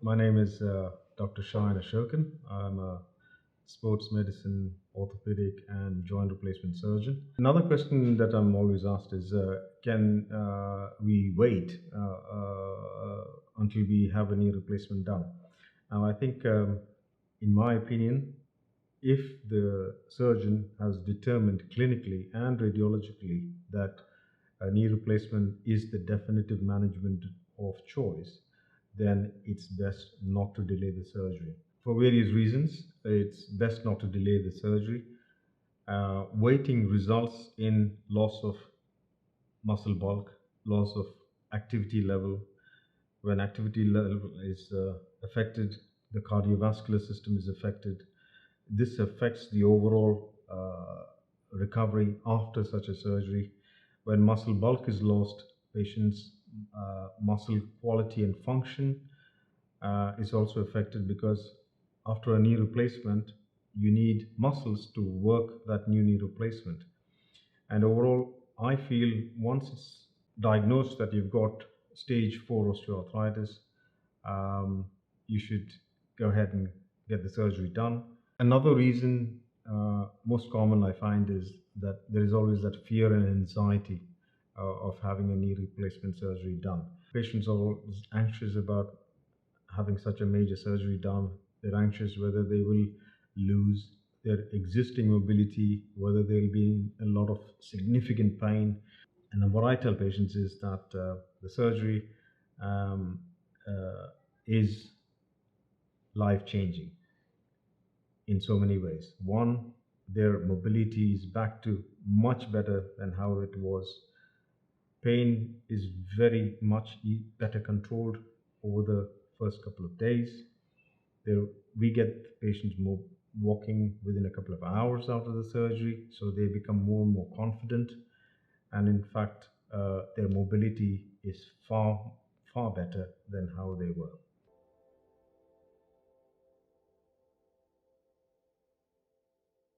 My name is Dr. Shine Ashokan. I'm a sports medicine, orthopedic, and joint replacement surgeon. Another question that I'm always asked is, can we wait until we have a knee replacement done? Now, I think, in my opinion, if the surgeon has determined clinically and radiologically that a knee replacement is the definitive management of choice, then it's best not to delay the surgery. For various reasons, it's best not to delay the surgery. Waiting results in loss of muscle bulk, loss of activity level. When activity level is affected, the cardiovascular system is affected. This affects the overall recovery after such a surgery. When muscle bulk is lost, patients' muscle quality and function is also affected, because after a knee replacement, you need muscles to work that new knee replacement. And overall, I feel once it's diagnosed that you've got stage 4 osteoarthritis, you should go ahead and get the surgery done. Another reason, most common I find, is that there is always that fear and anxiety of having a knee replacement surgery done. Patients are always anxious about having such a major surgery done. They're anxious whether they will lose their existing mobility, whether there'll be a lot of significant pain. And what I tell patients is that the surgery is life-changing in so many ways. One, their mobility is back to much better than how it was. Pain is very much better controlled over the first couple of days. We get patients walking within a couple of hours after the surgery, so they become more and more confident. And in fact, their mobility is far better than how they were.